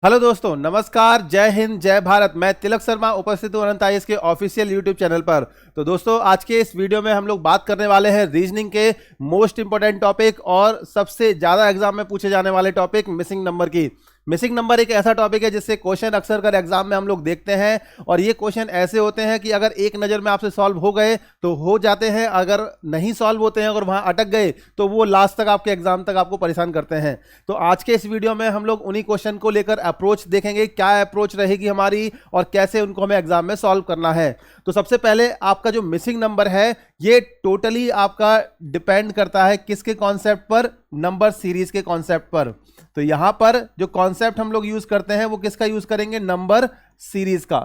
Hello दोस्तों, नमस्कार, जय हिंद, जय भारत। मैं तिलक शर्मा उपस्थित हूँ अनंत आईएएस के ऑफिशियल यूट्यूब चैनल पर। तो दोस्तों, आज के इस वीडियो में हम लोग बात करने वाले हैं रीजनिंग के मोस्ट इंपोर्टेंट टॉपिक और सबसे ज्यादा एग्जाम में पूछे जाने वाले टॉपिक मिसिंग नंबर की। मिसिंग नंबर एक ऐसा टॉपिक है जिससे क्वेश्चन अक्सर कर एग्जाम में हम लोग देखते हैं और ये क्वेश्चन ऐसे होते हैं कि अगर एक नज़र में आपसे सॉल्व हो गए तो हो जाते हैं, अगर नहीं सॉल्व होते हैं, अगर वहां अटक गए तो वो लास्ट तक आपके एग्जाम तक आपको परेशान करते हैं। तो आज के इस वीडियो में हम लोग उन्हीं क्वेश्चन को लेकर अप्रोच देखेंगे, क्या अप्रोच रहेगी हमारी और कैसे उनको हमें एग्जाम में सॉल्व करना है। तो सबसे पहले आपका जो मिसिंग नंबर है ये टोटली आपका डिपेंड करता है किसके कॉन्सेप्ट पर, नंबर सीरीज के कॉन्सेप्ट पर। तो यहां पर जो कॉन्सेप्ट हम लोग यूज करते हैं वो किसका यूज करेंगे, नंबर सीरीज का।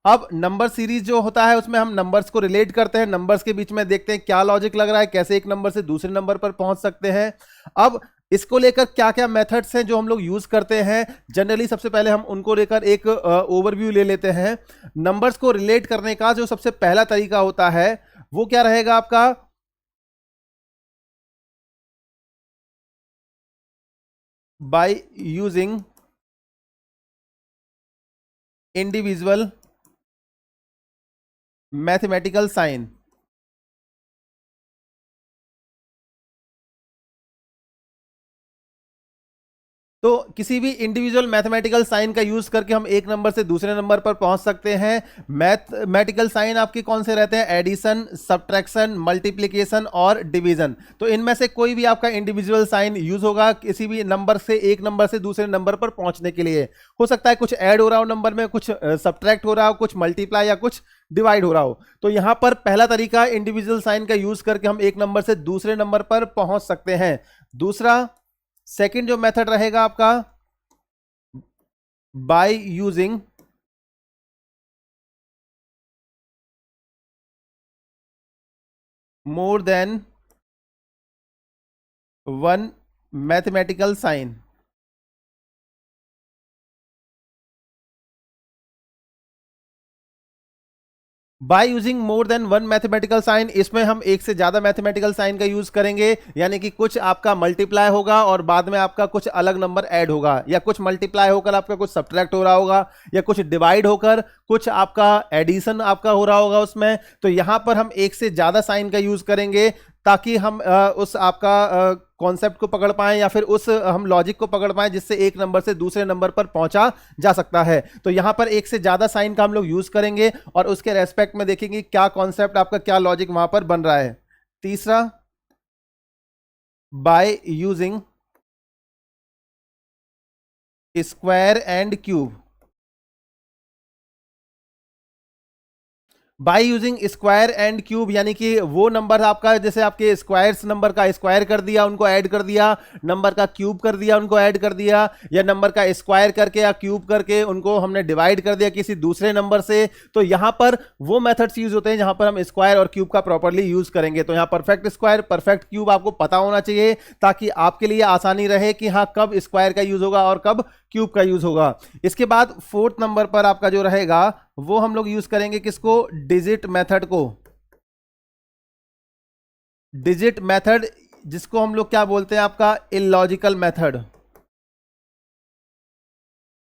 अब नंबर सीरीज जो होता है उसमें हम नंबर्स को रिलेट करते हैं, नंबर्स के बीच में देखते हैं क्या लॉजिक लग रहा है, कैसे एक नंबर से दूसरे नंबर पर पहुंच सकते हैं। अब इसको लेकर क्या क्या मेथड्स हैं जो हम लोग यूज करते हैं, जनरली सबसे पहले हम उनको लेकर एक ओवरव्यू ले लेते हैं। नंबर्स को रिलेट करने का जो सबसे पहला तरीका होता है वो क्या रहेगा आपका, by using individual mathematical sign. तो किसी भी इंडिविजुअल मैथमेटिकल साइन का यूज करके हम एक नंबर से दूसरे नंबर पर पहुंच सकते हैं। मैथमेटिकल साइन आपके कौन से रहते हैं, एडिशन, सब्ट्रैक्शन, मल्टीप्लिकेशन और डिवीजन। तो इनमें से कोई भी आपका इंडिविजुअल साइन यूज होगा किसी भी नंबर से एक नंबर से दूसरे नंबर पर पहुंचने के लिए। हो सकता है कुछ ऐड हो रहा हो नंबर में, कुछ सब्ट्रैक्ट हो रहा हो, कुछ मल्टीप्लाई या कुछ डिवाइड हो रहा हो। तो यहां पर पहला तरीका इंडिविजुअल साइन का यूज करके हम एक नंबर से दूसरे नंबर पर पहुंच सकते हैं। दूसरा, सेकंड जो मेथड रहेगा आपका, by using more than one mathematical sign. By using more than one mathematical sign, इसमें हम एक से ज्यादा मैथमेटिकल साइन का यूज करेंगे, यानी कि कुछ आपका मल्टीप्लाई होगा और बाद में आपका कुछ अलग नंबर ऐड होगा, या कुछ मल्टीप्लाई होकर आपका कुछ सब्ट्रैक्ट हो रहा होगा, या कुछ डिवाइड होकर कुछ आपका एडिशन आपका हो रहा होगा उसमें। तो यहां पर हम एक से ज्यादा साइन का यूज करेंगे ताकि हम उस आपका कॉन्सेप्ट को पकड़ पाएं या फिर उस हम लॉजिक को पकड़ पाएं जिससे एक नंबर से दूसरे नंबर पर पहुंचा जा सकता है। तो यहां पर एक से ज्यादा साइन का हम लोग यूज करेंगे और उसके रेस्पेक्ट में देखेंगे क्या कॉन्सेप्ट आपका, क्या लॉजिक वहां पर बन रहा है। तीसरा, by using square and cube. By using square and cube यानी कि वो नंबर आपका, जैसे आपके स्क्वायर्स नंबर का स्क्वायर कर दिया उनको ऐड कर दिया, नंबर का क्यूब कर दिया उनको ऐड कर दिया, या नंबर का स्क्वायर करके या क्यूब करके उनको हमने डिवाइड कर दिया किसी दूसरे नंबर से। तो यहां पर वो मेथड्स यूज होते हैं जहां पर हम स्क्वायर और क्यूब का प्रॉपर्ली यूज करेंगे। तो यहां परफेक्ट स्क्वायर, परफेक्ट क्यूब आपको पता होना चाहिए ताकि आपके लिए आसानी रहे कि हाँ कब स्क्वायर का यूज होगा और कब क्यूब का यूज होगा। इसके बाद फोर्थ नंबर पर आपका जो रहेगा वो हम लोग यूज करेंगे किसको, डिजिट मेथड को। डिजिट मेथड जिसको हम लोग क्या बोलते हैं, आपका इलॉजिकल मेथड।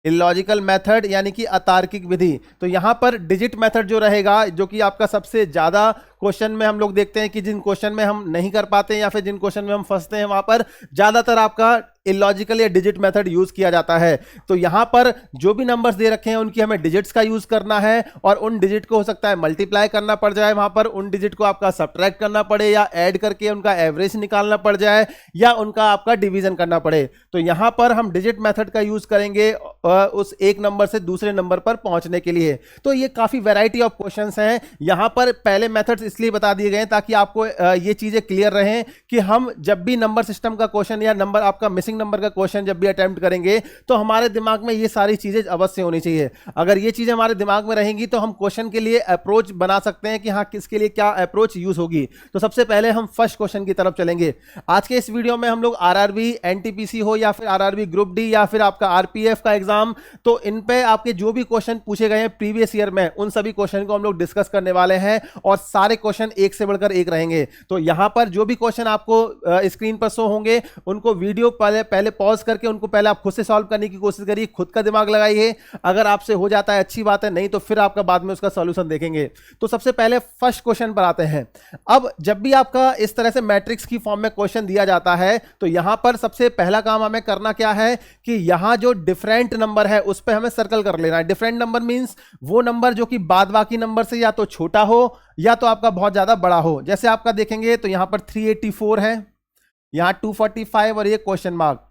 इलॉजिकल मेथड यानी कि अतार्किक विधि। तो यहां पर डिजिट मेथड जो रहेगा, जो कि आपका सबसे ज्यादा क्वेश्चन में हम लोग देखते हैं कि जिन क्वेश्चन में हम नहीं कर पाते या फिर जिन क्वेश्चन में हम फंसते हैं वहां पर ज्यादातर आपका इलॉजिकल या डिजिट मेथड यूज किया जाता है। तो यहां पर जो भी नंबर्स दे रखे हैं उनकी हमें डिजिट्स का यूज करना है और उन डिजिट को हो सकता है मल्टीप्लाई करना पड़ जाए, वहां पर उन डिजिट को आपका सब्ट्रैक्ट करना पड़े या ऐड करके उनका एवरेज निकालना पड़ जाए या उनका आपका डिवीजन करना पड़े। तो यहां पर हम डिजिट मेथड का यूज करेंगे उस एक नंबर से दूसरे नंबर पर पहुंचने के लिए। तो ये काफी वैरायटी ऑफ क्वेश्चंस हैं। यहां पर पहले मेथड्स इसलिए बता दिए गए ताकि आपको ये चीजें क्लियर रहें कि हम जब भी नंबर सिस्टम का क्वेश्चन या नंबर आपका मिसिंग नंबर का क्वेश्चन जब भी अटेम्प्ट करेंगे तो हमारे दिमाग में ये सारी चीजें अवश्य होनी चाहिए। अगर ये चीजें हमारे दिमाग में रहेंगी तो हम क्वेश्चन के लिए अप्रोच बना सकते हैं कि हाँ किसके लिए क्या अप्रोच यूज होगी। तो सबसे पहले हम फर्स्ट क्वेश्चन की तरफ चलेंगे। आज के इस वीडियो में हम लोग आरआरबी, एनटीपीसी हो या फिर आरआरबी ग्रुप डी या फिर आपका आरपीएफ का एग्जाम एग्जाम, तो इन पे आपके जो भी क्वेश्चन पूछे गए हैं प्रीवियस ईयर में, उन सभी क्वेश्चन को हम लोग डिस्कस करने वाले हैं और सारे क्वेश्चन एक से बढ़कर एक रहेंगे। तो यहां पर जो भी क्वेश्चन आपको स्क्रीन पर शो होंगे, उनको वीडियो पहले पॉज करके उनको पहले आप खुद से सॉल्व करने की कोशिश करिए, खुद का दिमाग लगाइए। अगर आपसे हो जाता है अच्छी बात है, नहीं तो फिर आपका बाद में उसका सॉल्यूशन देखेंगे। तो सबसे पहले फर्स्ट क्वेश्चन पर आते हैं। अब जब भी आपका इस तरह से मैट्रिक्स की फॉर्म में क्वेश्चन दिया जाता है, तो यहां पर सबसे पहला काम हमें करना क्या है कि यहां जो डिफरेंट नंबर है उस पर हमें सर्कल कर लेना है। डिफरेंट नंबर मींस वो नंबर जो कि बाद बाकी नंबर से या तो छोटा हो या तो आपका बहुत ज्यादा बड़ा हो। जैसे आपका देखेंगे तो यहां पर 384 है, यहां 245 और ये क्वेश्चन मार्क।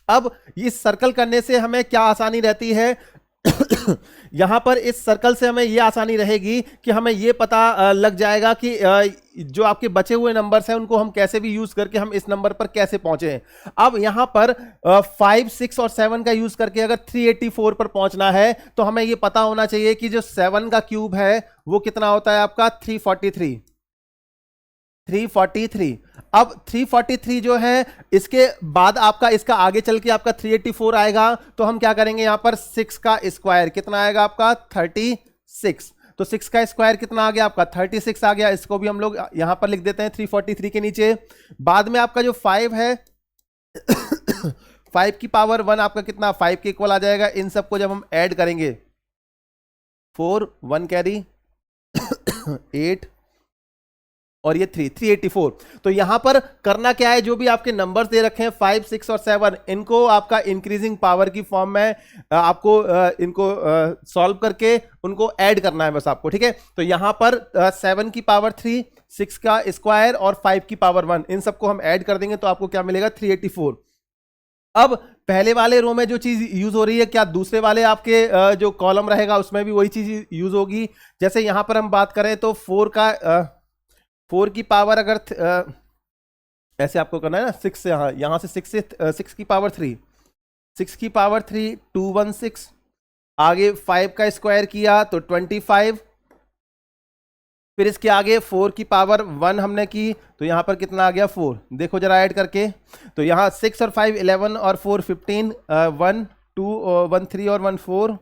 अब इस सर्कल करने से हमें क्या आसानी रहती है यहां पर इस सर्कल से हमें यह आसानी रहेगी कि हमें यह पता लग जाएगा कि जो आपके बचे हुए नंबर्स हैं उनको हम कैसे भी यूज करके हम इस नंबर पर कैसे पहुंचे। अब यहां पर 5, 6 और 7 का यूज करके अगर 384 पर पहुंचना है तो हमें यह पता होना चाहिए कि जो 7 का क्यूब है वो कितना होता है आपका 343। अब 343 जो है, इसके बाद आपका इसका आगे चल के आपका 384 आएगा, तो हम क्या करेंगे यहां पर 6 का स्क्वायर कितना आएगा आपका 36। तो 6 का स्क्वायर कितना आ गया आपका 36 आ गया। इसको भी हम लोग यहां पर लिख देते हैं 343 के नीचे। बाद में आपका जो 5 है 5 की पावर 1 आपका कितना 5 के इक्वल आ जाएगा। इन सबको जब हम ऐड करेंगे 4 1 कैरी 8 और ये 384। तो यहां पर करना क्या है, जो भी आपके नंबर्स दे रखे हैं 5, 6 और 7, इनको आपका इंक्रीजिंग पावर की फॉर्म में आपको इनको सॉल्व करके उनको ऐड करना है बस आपको, ठीक है। तो यहां पर 7 की पावर 3, 6 का स्क्वायर और 5 की पावर 1, इन सबको हम ऐड कर देंगे तो आपको क्या मिलेगा 384। अब पहले वाले रो में जो चीज यूज हो रही है, क्या दूसरे वाले आपके जो कॉलम रहेगा उसमें भी वही चीज यूज होगी। जैसे यहां पर हम बात करें तो 4 की पावर अगर ऐसे आपको करना है ना 6 से, हाँ यहां से 6 की पावर 3, 6 की पावर 3 216, आगे 5 का स्क्वायर किया तो 25, फिर इसके आगे 4 की पावर 1 हमने की तो यहां पर कितना आ गया 4। देखो जरा ऐड करके, तो यहां 6 और 5 11 और 4 15, 1 2 1 3 और 1 4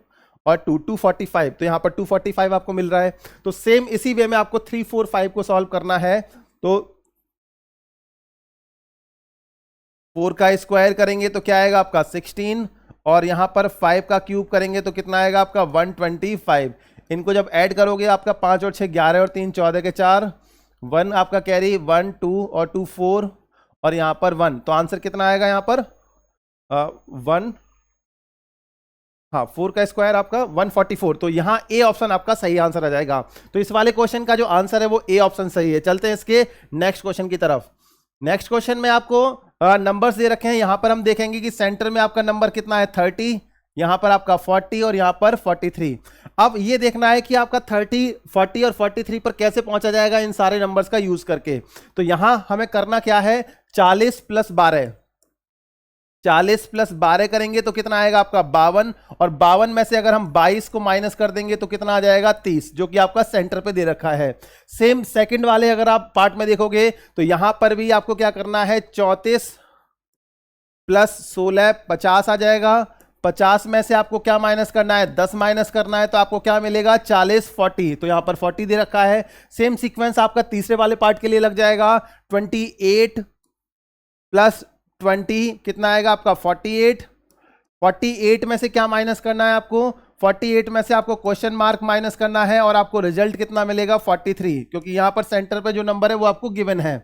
और 245। तो यहां पर 245 आपको मिल रहा है। तो सेम इसी वे में आपको 3 4 5 को सॉल्व करना है। तो 4 का स्क्वायर करेंगे तो क्या आएगा आपका 16 और यहां पर 5 का क्यूब करेंगे तो कितना आएगा आपका 125। इनको जब ऐड करोगे आपका 5 और 6 11 और 3 14 के 4, 1 आपका कैरी 1 2 और 2 4 और यहां पर 1। तो आंसर कितना आएगा यहां पर 1, हाँ 4 का स्क्वायर आपका 144। तो यहां ए ऑप्शन आपका सही आंसर आ जाएगा। तो इस वाले क्वेश्चन का जो आंसर है वो ए ऑप्शन सही है। चलते हैं इसके नेक्स्ट क्वेश्चन की तरफ। नेक्स्ट क्वेश्चन में आपको नंबर्स दे रखे हैं। यहां पर हम देखेंगे कि सेंटर में आपका नंबर कितना है 30, यहां पर आपका 40 और यहां पर 43। अब ये देखना है कि आपका 30, 40 और 43 पर कैसे पहुंचा जाएगा इन सारे नंबर्स का यूज करके। तो यहां हमें करना क्या है 40 प्लस 12, 40 प्लस 12 करेंगे तो कितना आएगा आपका 52, और 52 में से अगर हम 22 को माइनस कर देंगे तो कितना आ जाएगा 30, जो कि आपका सेंटर पे दे रखा है। सेम सेकंड वाले अगर आप पार्ट में देखोगे तो यहां पर भी आपको क्या करना है 34 प्लस 16 50 आ जाएगा। 50 में से आपको क्या माइनस करना है 10 माइनस करना है तो आपको क्या मिलेगा 40 40। तो यहां पर 40 दे रखा है। सेम सीक्वेंस आपका तीसरे वाले पार्ट के लिए लग जाएगा। 28 प्लस 20 कितना आएगा आपका 48। 48 में से क्या माइनस करना है आपको 48 में से आपको क्वेश्चन मार्क माइनस करना है और आपको रिजल्ट कितना मिलेगा 43, क्योंकि यहां पर सेंटर पे जो नंबर है वो आपको गिवन है।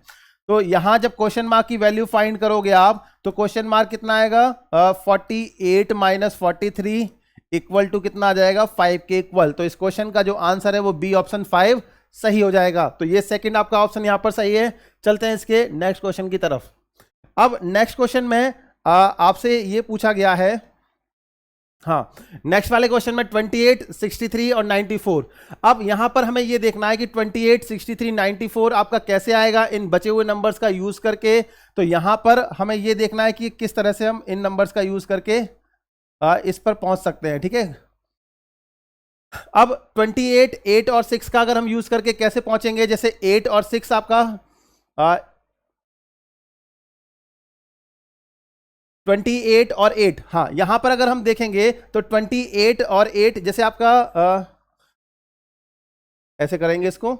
तो यहां जब क्वेश्चन मार्क की वैल्यू फाइंड करोगे आप तो क्वेश्चन मार्क कितना आएगा 48 माइनस 43 इक्वल टू कितना आ जाएगा 5 के इक्वल। तो इस क्वेश्चन का जो आंसर है वो बी ऑप्शन 5 सही हो जाएगा। तो ये सेकंड आपका ऑप्शन यहां पर सही है। चलते हैं इसके नेक्स्ट क्वेश्चन की तरफ। अब नेक्स्ट क्वेश्चन में आपसे ये पूछा गया है, हाँ नेक्स्ट वाले क्वेश्चन में 28, 63 और 94। अब यहां पर हमें ये देखना है कि 28, 63, 94 आपका कैसे आएगा इन बचे हुए नंबर्स का यूज करके। तो यहां पर हमें ये देखना है कि किस तरह से हम इन नंबर्स का यूज करके इस पर पहुंच सकते हैं, ठीक है। अब 28, 8 और 6 का अगर हम यूज करके कैसे पहुंचेंगे, जैसे 8 और 6 आपका 28 और 8, हाँ यहां पर अगर हम देखेंगे तो 28 और 8, जैसे आपका ऐसे करेंगे इसको,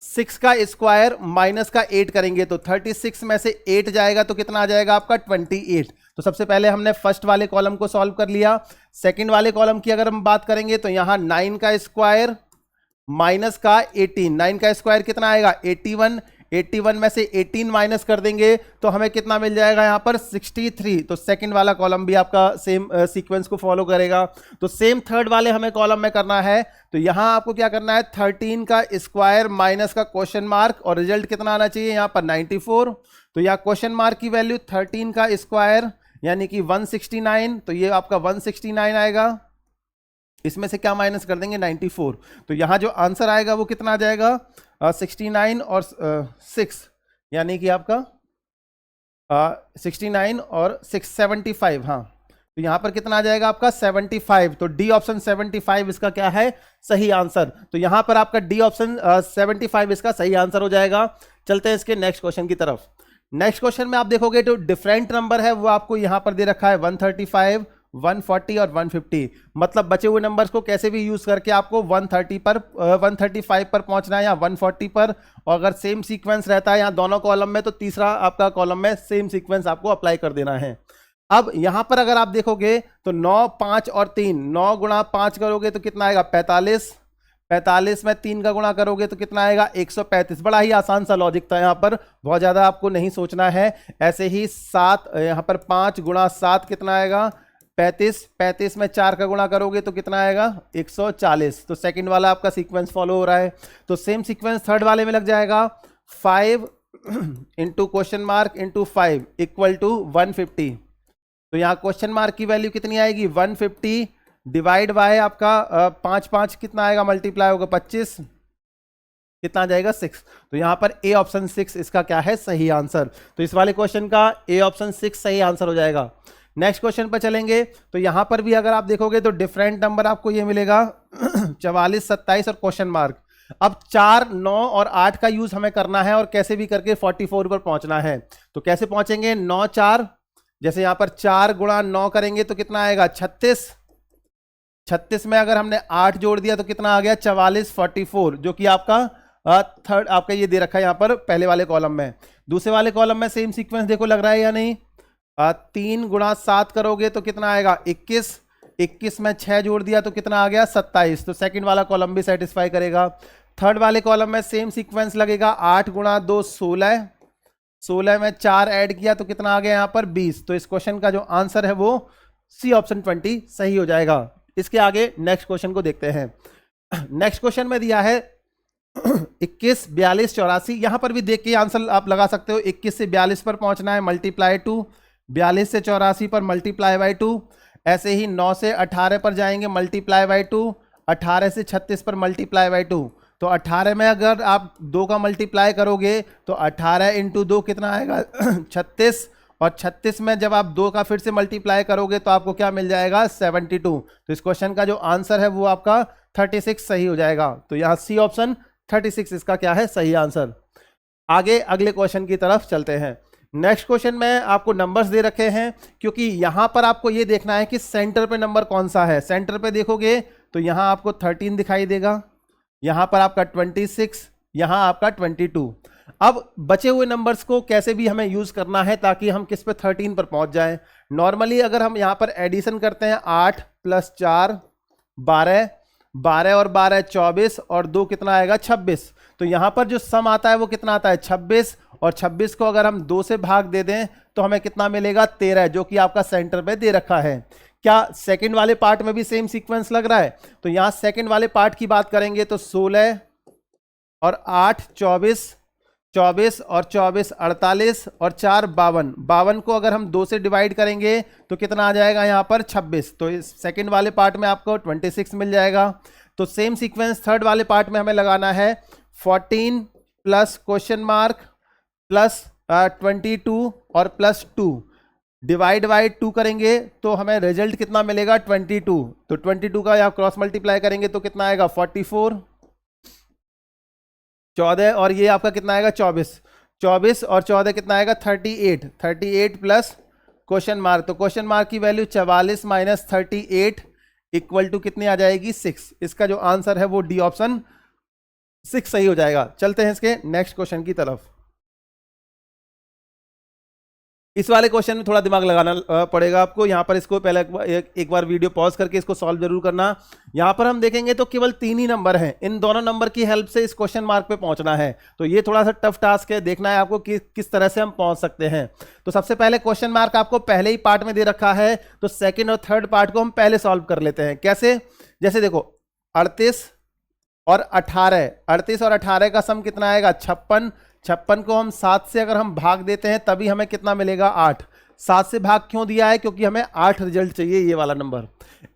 6 का स्क्वायर माइनस का 8 करेंगे तो 36 में से 8 जाएगा तो कितना आ जाएगा आपका 28। तो सबसे पहले हमने फर्स्ट वाले कॉलम को सॉल्व कर लिया। सेकंड वाले कॉलम की अगर हम बात करेंगे तो यहां 9 का स्क्वायर माइनस का 18, 9 का स्क्वायर कितना आएगा 81, 81 में से 18 माइनस कर देंगे तो हमें कितना मिल जाएगा यहां पर 63। तो सेकंड वाला कॉलम भी आपका सेम सीक्वेंस को फॉलो करेगा। तो सेम थर्ड वाले हमें कॉलम में करना है। तो यहां आपको क्या करना है, 13 का स्क्वायर माइनस का क्वेश्चन मार्क, और रिजल्ट कितना आना चाहिए यहां पर 94। तो यहाँ क्वेश्चन मार्क की वैल्यू 13 का स्क्वायर यानी कि 169, तो ये आपका 169 आएगा। इसमें से क्या माइनस कर देंगे 94। तो यहां जो आंसर आएगा वो कितना आ जाएगा 69 और 6 यानी कि आपका 69 और 6 75, हाँ तो यहां पर कितना आ जाएगा आपका 75। तो डी ऑप्शन 75 इसका क्या है सही आंसर। तो यहां पर आपका डी ऑप्शन 75 इसका सही आंसर हो जाएगा। चलते हैं इसके नेक्स्ट क्वेश्चन की तरफ। नेक्स्ट क्वेश्चन में आप देखोगे तो डिफरेंट नंबर है वो आपको यहां पर दे रखा है 135, 140 और 150। मतलब बचे हुए नंबर्स को कैसे भी यूज करके आपको 130 पर 135 पर पहुंचना है या 140 पर, और अगर सेम सीक्वेंस रहता है यहाँ दोनों कॉलम में तो तीसरा आपका कॉलम में सेम सीक्वेंस आपको अप्लाई कर देना है। अब यहां पर अगर आप देखोगे तो 9, 5 और 3, 9 गुणा 5 करोगे तो कितना आएगा 45, 45 में 3 का गुणा करोगे तो कितना आएगा 135। बड़ा ही आसान सा लॉजिक था, यहाँ पर बहुत ज्यादा आपको नहीं सोचना है। ऐसे ही 7, यहाँ पर 5 गुणा 7 कितना आएगा 35, 35 में 4 का गुणा करोगे तो कितना आएगा 140। तो सेकंड वाला आपका सीक्वेंस फॉलो हो रहा है। तो सेम सीक्वेंस थर्ड वाले में लग जाएगा 5 into question mark into 5 equal to 150। तो यहाँ क्वेश्चन मार्क की वैल्यू कितनी आएगी 150 डिवाइड बाय आपका 5 5 कितना आएगा मल्टीप्लाई होगा 25, कितना आ जाएगा 6। तो यहाँ पर ए ऑप्शन 6 इसका क्या है सही आंसर। तो इस वाले क्वेश्चन का ए ऑप्शन 6 सही आंसर हो जाएगा। नेक्स्ट क्वेश्चन पर चलेंगे तो यहां पर भी अगर आप देखोगे तो डिफरेंट नंबर आपको ये मिलेगा 44, 27 और क्वेश्चन मार्क। अब 4, 9 और 8 का यूज हमें करना है और कैसे भी करके 44 पर पहुंचना है। तो कैसे पहुंचेंगे 9 4, जैसे यहां पर 4 गुणा 9 करेंगे तो कितना आएगा 36, 36 में अगर हमने 8 जोड़ दिया तो कितना आ गया 44, 44 जो कि आपका थर्ड आपका ये दे रखा है यहां पर पहले वाले कॉलम में। दूसरे वाले कॉलम में सेम सीक्वेंस देखो लग रहा है या नहीं। 3 गुणा 7 करोगे तो कितना आएगा 21, 21 में 6 जोड़ दिया तो कितना आ गया 27। तो सेकंड वाला कॉलम भी सेटिस्फाई करेगा। थर्ड वाले कॉलम में सेम सीक्वेंस लगेगा 8 गुणा 2 16, 16 में 4 ऐड किया तो कितना आ गया यहाँ पर 20। तो इस क्वेश्चन का जो आंसर है वो सी ऑप्शन 20 सही हो जाएगा। इसके आगे नेक्स्ट क्वेश्चन को देखते हैं। नेक्स्ट क्वेश्चन में दिया है 21, 42, 84। यहां पर भी देख के आंसर आप लगा सकते हो। 21 से 42 पर पहुंचना है मल्टीप्लाई 2, 42 से 84 पर मल्टीप्लाई बाई 2, ऐसे ही 9 से 18 पर जाएंगे मल्टीप्लाई बाई 2, 18 से 36 पर मल्टीप्लाई बाई 2। तो 18 में अगर आप 2 का मल्टीप्लाई करोगे तो 18 इंटू 2 कितना आएगा 36, और 36 में जब आप 2 का फिर से मल्टीप्लाई करोगे तो आपको क्या मिल जाएगा 72। तो इस क्वेश्चन का जो आंसर है वो आपका 36 सही हो जाएगा। तो यहाँ सी ऑप्शन 36 इसका क्या है सही आंसर। आगे अगले क्वेश्चन की तरफ चलते हैं। नेक्स्ट क्वेश्चन में आपको नंबर्स दे रखे हैं, क्योंकि यहां पर आपको ये देखना है कि सेंटर पे नंबर कौन सा है। सेंटर पे देखोगे तो यहां आपको 13 दिखाई देगा, यहां पर आपका 26, यहां आपका 22। अब बचे हुए नंबर्स को कैसे भी हमें यूज करना है ताकि हम किस पे 13 पर पहुंच जाएं। नॉर्मली अगर हम यहां पर एडिशन करते हैं 8 + 4 12, 12 और 12 24 और 2 कितना आएगा 26। तो यहां पर जो सम आता है वो कितना आता है 26, और 26 को अगर हम 2 से भाग दे दें तो हमें कितना मिलेगा 13, जो कि आपका सेंटर पे दे रखा है। क्या सेकंड वाले पार्ट में भी सेम सीक्वेंस लग रहा है? तो यहां सेकंड वाले पार्ट की बात करेंगे तो 16 और 8 24, 24 और 24 48 और 4 52, 52 को अगर हम 2 से डिवाइड करेंगे तो कितना आ जाएगा यहाँ पर 26। तो इस सेकंड वाले पार्ट में आपको 26 मिल जाएगा। तो सेम सीक्वेंस थर्ड वाले पार्ट में हमें लगाना है 14 प्लस क्वेश्चन मार्क प्लस 22 और प्लस 2 डिवाइड बाई 2 करेंगे तो हमें रिजल्ट कितना मिलेगा 22। तो 22 का यहाँ क्रॉस मल्टीप्लाई करेंगे तो कितना आएगा 44, 14 और ये आपका कितना आएगा 24, 24 और 14 कितना आएगा 38, 38 प्लस क्वेश्चन मार्क, तो क्वेश्चन मार्क की वैल्यू 44 माइनस 38 इक्वल टू कितनी आ जाएगी 6। इसका जो आंसर है वो डी ऑप्शन 6 सही हो जाएगा। चलते हैं इसके नेक्स्ट क्वेश्चन की तरफ। इस वाले क्वेश्चन में थोड़ा दिमाग लगाना पड़ेगा आपको। यहां पर इसको पहले एक बार वीडियो पॉज करके इसको सॉल्व जरूर करना। यहां पर हम देखेंगे तो केवल 3 ही नंबर हैं, इन दोनों नंबर की हेल्प से इस क्वेश्चन मार्क पे पहुंचना है। तो ये थोड़ा सा टफ टास्क है, देखना है आपको कि किस तरह से हम पहुंच सकते हैं। तो सबसे पहले क्वेश्चन मार्क आपको पहले ही पार्ट में दे रखा है, तो सेकेंड और थर्ड पार्ट को हम पहले सॉल्व कर लेते हैं। कैसे? जैसे देखो 38 और 18, 38 और 18 का सम कितना आएगा 56। 56 को हम 7 से अगर हम भाग देते हैं तभी हमें कितना मिलेगा 8। 7 से भाग क्यों दिया है? क्योंकि हमें 8 रिजल्ट चाहिए, ये वाला नंबर।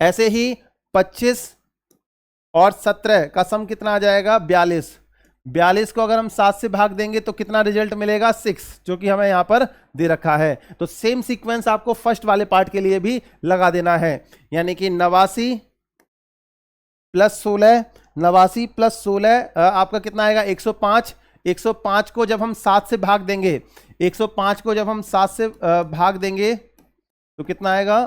ऐसे ही 25 और 17 का सम कितना आ जाएगा 42। 42 को अगर हम 7 से भाग देंगे तो कितना रिजल्ट मिलेगा 6, जो कि हमें यहां पर दे रखा है। तो सेम सीक्वेंस आपको फर्स्ट वाले पार्ट के लिए भी लगा देना है, यानी कि 89 प्लस 16, 89 प्लस 16 आपका कितना आएगा 105। 105 को जब हम 7 से भाग देंगे, 105 को जब हम 7 से भाग देंगे तो कितना आएगा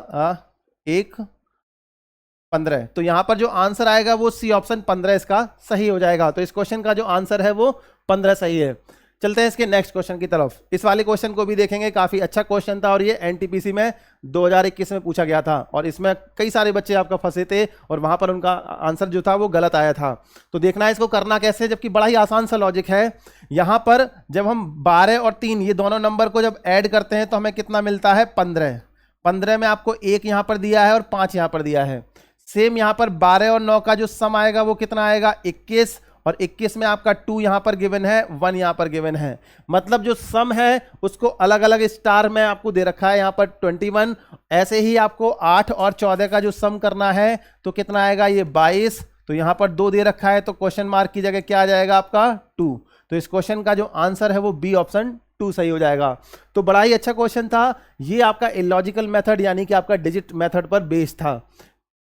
15। तो यहां पर जो आंसर आएगा वो सी ऑप्शन 15 इसका सही हो जाएगा। तो इस क्वेश्चन का जो आंसर है वो 15 सही है। चलते हैं इसके नेक्स्ट क्वेश्चन की तरफ। इस वाले क्वेश्चन को भी देखेंगे, काफी अच्छा क्वेश्चन था और ये एनटीपीसी में 2021 में पूछा गया था और इसमें कई सारे बच्चे आपका फंसे थे और वहां पर उनका आंसर जो था वो गलत आया था। तो देखना है इसको करना कैसे, जबकि बड़ा ही आसान सा लॉजिक है। यहां पर जब हम 12 और 3 ये दोनों नंबर को जब ऐड करते हैं तो हमें कितना मिलता है 15। 15 में आपको 1 यहां पर दिया है और 5 यहां पर दिया है। सेम यहां पर 12 और 9 का जो सम आएगा वो कितना आएगा 21, और 21 में आपका 2 यहां पर गिवन है, 1 यहां पर गिवन है। मतलब जो सम है उसको अलग अलग स्टार में आपको दे रखा है, यहां पर 21। ऐसे ही आपको 8 और 14 का जो सम करना है तो कितना आएगा ये 22। तो यहां पर 2 दे रखा है, तो क्वेश्चन मार्क की जगह क्या आ जाएगा आपका 2। तो इस क्वेश्चन का जो आंसर है वो बी ऑप्शन 2 सही हो जाएगा। तो बड़ा ही अच्छा क्वेश्चन था ये, आपका इलॉजिकल मेथड यानी कि आपका डिजिट मेथड पर बेस्ड था।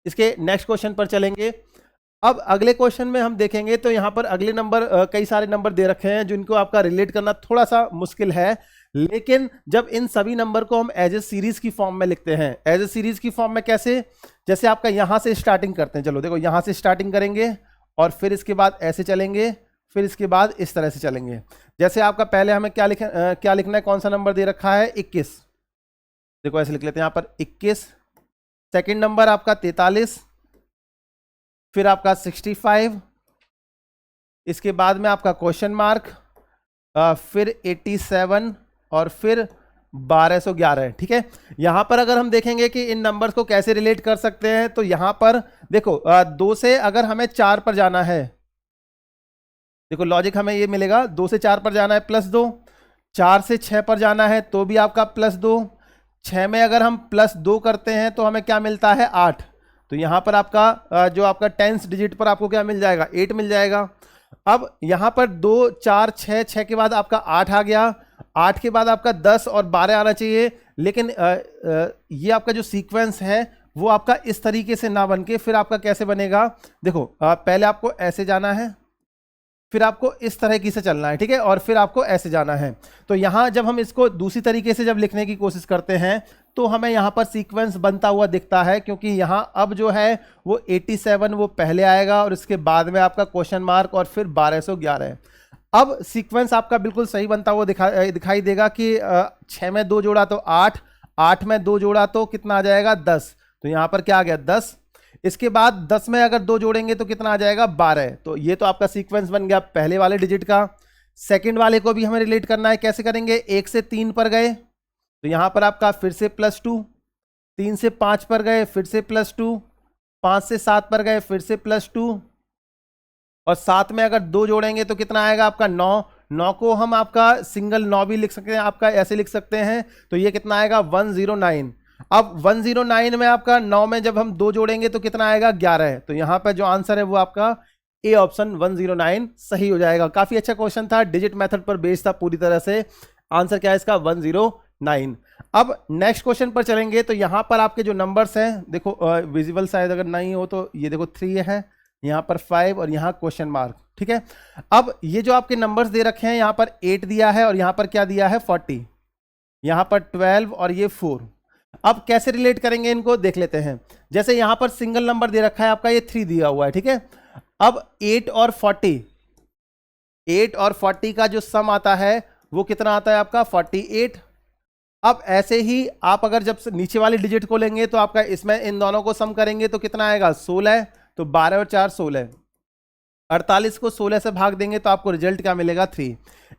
इसके नेक्स्ट क्वेश्चन पर चलेंगे। अब अगले क्वेश्चन में हम देखेंगे तो यहां पर अगले नंबर कई सारे नंबर दे रखे हैं जिनको आपका रिलेट करना थोड़ा सा मुश्किल है, लेकिन जब इन सभी नंबर को हम एज ए सीरीज की फॉर्म में लिखते हैं, एज ए सीरीज की फॉर्म में कैसे? जैसे आपका यहां से स्टार्टिंग करते हैं, चलो देखो यहां से स्टार्टिंग करेंगे और फिर इसके बाद ऐसे चलेंगे, फिर इसके बाद इस तरह से चलेंगे। जैसे आपका पहले हमें क्या लिखना है, कौन सा नंबर दे रखा है 21, देखो ऐसे लिख लेते हैं यहां पर 21। सेकेंड नंबर आपका 43, फिर आपका 65, इसके बाद में आपका क्वेश्चन मार्क, फिर 87 और फिर 1211। ठीक है, यहां पर अगर हम देखेंगे कि इन नंबर्स को कैसे रिलेट कर सकते हैं, तो यहां पर देखो 2 से अगर हमें 4 पर जाना है, देखो लॉजिक हमें ये मिलेगा, 2 से 4 पर जाना है +2, 4 से 6 पर जाना है तो भी आपका +2, 6 में अगर हम +2 करते हैं तो हमें क्या मिलता है 8। तो यहां पर आपका जो आपका 10th डिजिट पर आपको क्या मिल जाएगा 8 मिल जाएगा। अब यहां पर 2 4 6, 6 के बाद आपका 8 आ गया, 8 के बाद आपका 10 और 12 आना चाहिए, लेकिन ये आपका जो सीक्वेंस है वो आपका इस तरीके से ना बन के फिर आपका कैसे बनेगा, देखो पहले आपको ऐसे जाना है, फिर आपको इस तरह की से चलना है, ठीक है, और फिर आपको ऐसे जाना है। तो यहां जब हम इसको दूसरी तरीके से जब लिखने की कोशिश करते हैं तो हमें यहां पर सीक्वेंस बनता हुआ दिखता है, क्योंकि यहां अब जो है वो 87 वो पहले आएगा और इसके बाद में आपका क्वेश्चन मार्क और फिर 1211। अब सीक्वेंस आपका बिल्कुल सही बनता हुआ दिखाई देगा कि 6 में 2 जोड़ा तो 8, 8 में 2 जोड़ा तो कितना आ जाएगा 10। तो यहां पर क्या आ गया 10, इसके बाद 10 में अगर 2 जोड़ेंगे तो कितना आ जाएगा 12। तो ये तो आपका सीक्वेंस बन गया पहले वाले डिजिट का। सेकंड वाले को भी हमें रिलेट करना है, कैसे करेंगे, 1 से 3 पर गए तो यहां पर आपका फिर से +2, 3 से 5 पर गए फिर से +2, 5 से 7 पर गए फिर से +2, और 7 में अगर 2 जोड़ेंगे तो कितना आएगा आपका 9। 9 को हम आपका सिंगल 9 भी लिख सकते हैं, आपका ऐसे लिख सकते हैं, तो ये कितना आएगा 109। अब 109 में आपका 9 में जब हम 2 जोड़ेंगे तो कितना आएगा 11। तो यहां पर जो आंसर है वो आपका ए ऑप्शन 109 सही हो जाएगा। काफी अच्छा क्वेश्चन था, डिजिट मेथड पर बेस्ड था पूरी तरह से। आंसर क्या है इसका 109। अब नेक्स्ट क्वेश्चन पर चलेंगे तो यहां पर आपके जो नंबर्स हैं, देखो विजिबल शायद अगर नहीं हो तो ये देखो 3 है, यहां पर 5 और यहां क्वेश्चन मार्क। ठीक है, अब ये जो आपके नंबर्स दे रखे हैं, यहां पर 8 दिया है और यहां पर क्या दिया है 40, यहां पर 12 और ये 4। अब कैसे रिलेट करेंगे इनको देख लेते हैं। जैसे यहां पर सिंगल नंबर दे रखा है आपका, ये 3 दिया हुआ है, ठीक है। अब 8 और 40 का जो सम आता है वो कितना आता है आपका 48। अब ऐसे ही आप अगर जब नीचे वाली डिजिट को लेंगे तो आपका इसमें इन दोनों को सम करेंगे तो कितना आएगा 16, तो 12 और 4 16। 48 को 16 से भाग देंगे तो आपको रिजल्ट क्या मिलेगा 3।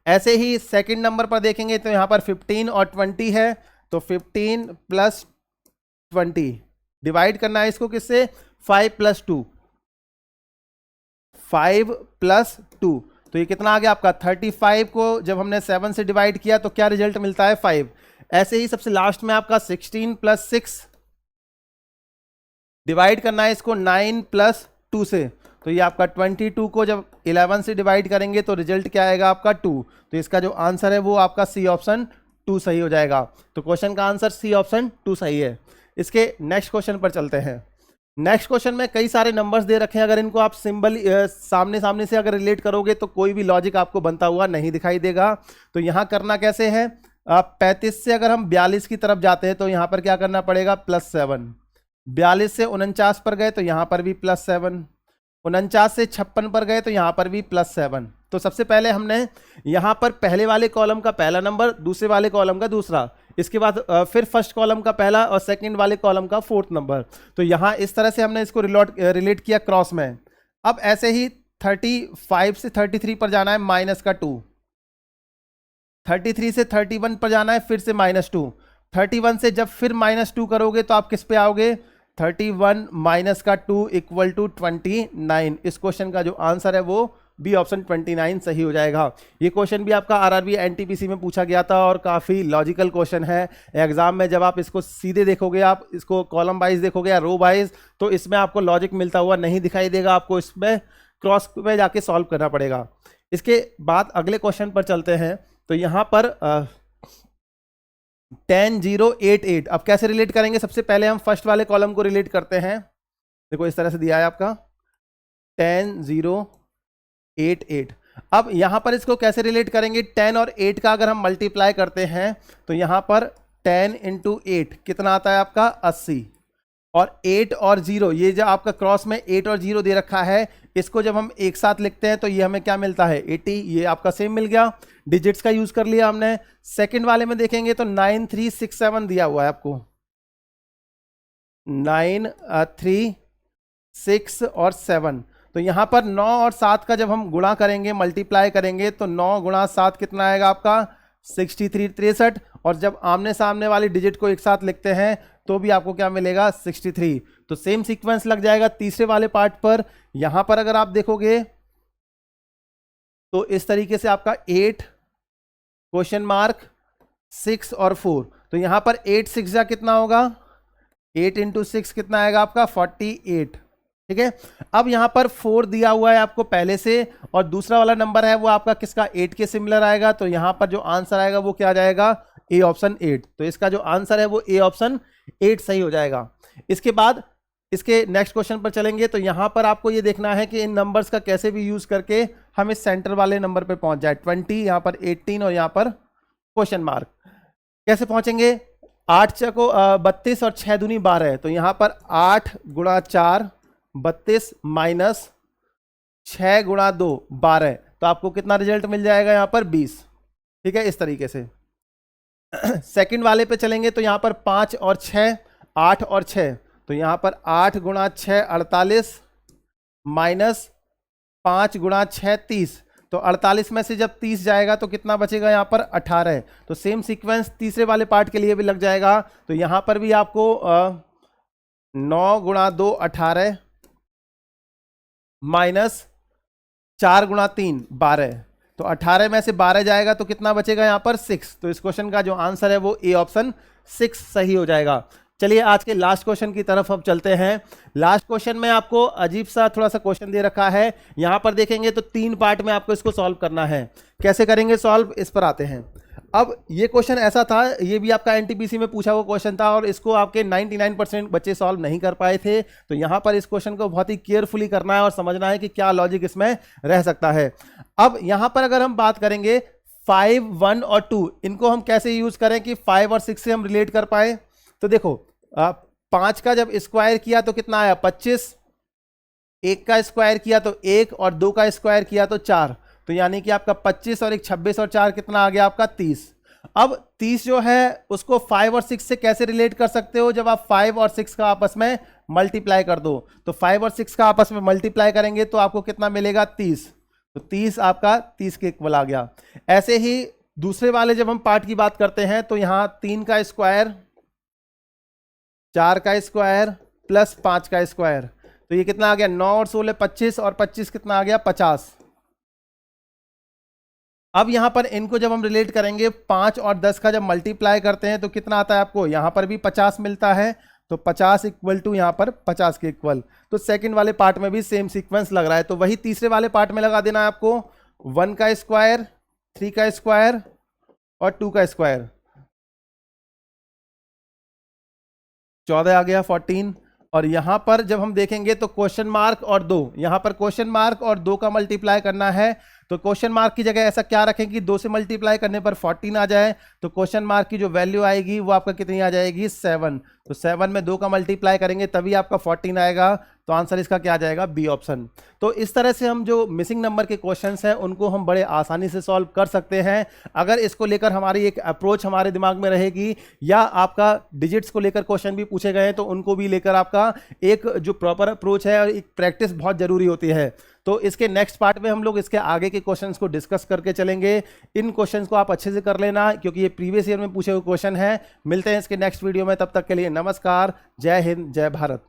ऐसे ही सेकंड नंबर पर देखेंगे तो यहां पर 15 और 20 है, तो 15 प्लस 20 डिवाइड करना है इसको किससे 5 प्लस 2, 5 प्लस 2, तो ये कितना आ गया आपका 35 को जब हमने 7 से डिवाइड किया तो क्या रिजल्ट मिलता है 5। ऐसे ही सबसे लास्ट में आपका 16 प्लस 6 डिवाइड करना है इसको 9 प्लस 2 से, तो ये आपका 22 को जब 11 से डिवाइड करेंगे तो रिजल्ट क्या आएगा आपका 2। तो इसका जो आंसर है वो आपका सी ऑप्शन 2 सही हो जाएगा। तो क्वेश्चन का आंसर सी ऑप्शन 2 सही है। इसके नेक्स्ट क्वेश्चन पर चलते हैं। नेक्स्ट क्वेश्चन में कई सारे नंबर्स दे रखे हैं, अगर इनको आप सिंबल सामने सामने से अगर रिलेट करोगे तो कोई भी लॉजिक आपको बनता हुआ नहीं दिखाई देगा। तो यहाँ करना कैसे है, 35 से अगर हम 42 की तरफ जाते हैं तो यहाँ पर क्या करना पड़ेगा +7, 42 से 49 पर गए तो यहाँ पर भी +7, 49 से 56 पर गए तो यहाँ पर भी +7। तो सबसे पहले हमने यहाँ पर पहले वाले कॉलम का पहला नंबर, दूसरे वाले कॉलम का दूसरा, इसके बाद फिर फर्स्ट कॉलम का पहला और सेकंड वाले कॉलम का फोर्थ नंबर। तो यहाँ इस तरह से हमने इसको रिलेट किया क्रॉस में। अब ऐसे ही 35 से 33 पर जाना है -2, 33 से 31 पर जाना है फिर से -2, 31 से जब फिर -2 करोगे तो आप किस पे आओगे 31 -2 इक्वल टू 29। इस क्वेश्चन का जो आंसर है वो बी ऑप्शन 29 सही हो जाएगा। ये क्वेश्चन भी आपका आरआरबी एनटीपीसी में पूछा गया था और काफ़ी लॉजिकल क्वेश्चन है। एग्जाम में जब आप इसको सीधे देखोगे, आप इसको कॉलम वाइज देखोगे या रो वाइज, तो इसमें आपको लॉजिक मिलता हुआ नहीं दिखाई देगा, आपको इसमें क्रॉस में जाके सॉल्व करना पड़ेगा। इसके बाद अगले क्वेश्चन पर चलते हैं। तो यहाँ पर 10 0 8 8 अब कैसे रिलेट करेंगे, सबसे पहले हम फर्स्ट वाले कॉलम को रिलेट करते हैं। देखो इस तरह से दिया है आपका 10 0 8 8। अब यहां पर इसको कैसे रिलेट करेंगे, 10 और 8 का अगर हम मल्टीप्लाई करते हैं तो यहां पर 10 × 8 कितना आता है आपका 80, और 8 और 0 ये जो आपका क्रॉस में 8 और 0 दे रखा है, इसको जब हम एक साथ लिखते हैं तो ये हमें क्या मिलता है 80, ये आपका सेम मिल गया, डिजिट्स का यूज कर लिया हमने। सेकंड वाले में देखेंगे तो 9 3 6 7 दिया हुआ है आपको, 9 3 6 और 7। तो यहां पर 9 और 7 का जब हम गुणा करेंगे, मल्टीप्लाई करेंगे, तो 9 × 7 कितना आएगा आपका 63 63, और जब आमने सामने वाली डिजिट को एक साथ लिखते हैं तो भी आपको क्या मिलेगा 63। तो सेम सीक्वेंस लग जाएगा तीसरे वाले पार्ट पर। यहां पर अगर आप देखोगे तो इस तरीके से आपका 8 क्वेश्चन मार्क 6 और 4, तो यहां पर 8 6 जा कितना होगा 8 × 6 कितना आएगा आपका 48, ठीक है। अब यहां पर 4 दिया हुआ है आपको पहले से, और दूसरा वाला नंबर है वो आपका किसका 8 के सिमिलर आएगा, तो यहां पर जो आंसर आएगा वो क्या आ जाएगा ए ऑप्शन 8। तो इसका जो आंसर है वो ए ऑप्शन 8 सही हो जाएगा। इसके बाद इसके नेक्स्ट क्वेश्चन पर चलेंगे। तो यहां पर आपको ये देखना है कि इन नंबर्स का कैसे भी यूज करके हम इस सेंटर वाले नंबर पे पहुंच जाए, 20 यहां पर 18 और यहां पर क्वेश्चन मार्क। कैसे पहुंचेंगे, 8 चको 32 और 6 दूनी 12 है, तो यहां पर 8 × 4 32 माइनस 6 × 2 12, तो आपको कितना रिजल्ट मिल जाएगा यहाँ पर 20, ठीक है। इस तरीके से सेकंड वाले पे चलेंगे तो यहाँ पर 5 और 6 8 और 6, तो यहाँ पर 8 × 6 48 माइनस 5 × 6 30, तो 48 में से जब 30 जाएगा तो कितना बचेगा यहाँ पर 18। तो सेम सीक्वेंस तीसरे वाले पार्ट के लिए भी लग जाएगा। तो यहाँ पर भी आपको 9 × 2 18 माइनस 4 × 3 12, तो 18 में से 12 जाएगा तो कितना बचेगा यहाँ पर 6। तो इस क्वेश्चन का जो आंसर है वो ए ऑप्शन 6 सही हो जाएगा। चलिए आज के लास्ट क्वेश्चन की तरफ अब चलते हैं। लास्ट क्वेश्चन में आपको अजीब सा थोड़ा सा क्वेश्चन दे रखा है। यहाँ पर देखेंगे तो 3 पार्ट में आपको इसको सॉल्व करना है। कैसे करेंगे सॉल्व, इस पर आते हैं। अब ये क्वेश्चन ऐसा था, ये भी आपका एनटीपीसी में पूछा हुआ क्वेश्चन था और इसको आपके 99% बच्चे सॉल्व नहीं कर पाए थे। तो यहाँ पर इस क्वेश्चन को बहुत ही केयरफुली करना है और समझना है कि क्या लॉजिक इसमें रह सकता है। अब यहाँ पर अगर हम बात करेंगे 5 1 और 2, इनको हम कैसे यूज करें कि 5 और 6 से हम रिलेट कर पाए। तो देखो 5 का जब स्क्वायर किया तो कितना आया 25, 1 का स्क्वायर किया तो 1 और 2 का स्क्वायर किया तो 4, तो यानी कि आपका 25 और 1 26 और 4 कितना आ गया आपका 30। अब 30 जो है उसको 5 और 6 से कैसे रिलेट कर सकते हो, जब आप 5 और 6 का आपस में मल्टीप्लाई कर दो, तो 5 और 6 का आपस में मल्टीप्लाई करेंगे तो आपको कितना मिलेगा 30, तो 30 आपका 30 के इक्वल आ गया। ऐसे ही दूसरे वाले जब हम पार्ट की बात करते हैं तो यहां 3 का स्क्वायर, 4 का स्क्वायर प्लस 5 का स्क्वायर, तो ये कितना आ गया 9 और 16 25 और 25 कितना आ गया 50। अब यहां पर इनको जब हम रिलेट करेंगे 5 और 10 का जब मल्टीप्लाई करते हैं तो कितना आता है आपको, यहां पर भी 50 मिलता है, तो 50 इक्वल टू यहां पर 50 के इक्वल। तो सेकंड वाले पार्ट में भी सेम सीक्वेंस लग रहा है, तो वही तीसरे वाले पार्ट में लगा देना है आपको 1 का स्क्वायर, 3 का स्क्वायर और 2 का स्क्वायर, 14 आ गया 14। और यहां पर जब हम देखेंगे तो क्वेश्चन मार्क और 2, यहां पर क्वेश्चन मार्क और 2 का मल्टीप्लाई करना है, तो क्वेश्चन मार्क की जगह ऐसा क्या रखें कि 2 से मल्टीप्लाई करने पर 14 आ जाए, तो क्वेश्चन मार्क की जो वैल्यू आएगी वो आपका कितनी आ जाएगी 7, तो 7 में 2 का मल्टीप्लाई करेंगे तभी आपका 14 आएगा, तो आंसर इसका क्या आ जाएगा बी ऑप्शन। तो इस तरह से हम जो मिसिंग नंबर के क्वेश्चंस हैं उनको हम बड़े आसानी से सॉल्व कर सकते हैं, अगर इसको लेकर हमारी एक अप्रोच हमारे दिमाग में रहेगी, या आपका डिजिट्स को लेकर क्वेश्चन भी पूछे गए हैं तो उनको भी लेकर आपका एक जो प्रॉपर अप्रोच है और एक प्रैक्टिस बहुत जरूरी होती है। तो इसके नेक्स्ट पार्ट में हम लोग इसके आगे के क्वेश्चंस को डिस्कस करके चलेंगे। इन क्वेश्चंस को आप अच्छे से कर लेना क्योंकि ये प्रीवियस ईयर में पूछे हुए क्वेश्चन हैं। मिलते हैं इसके नेक्स्ट वीडियो में, तब तक के लिए नमस्कार, जय हिंद, जय भारत।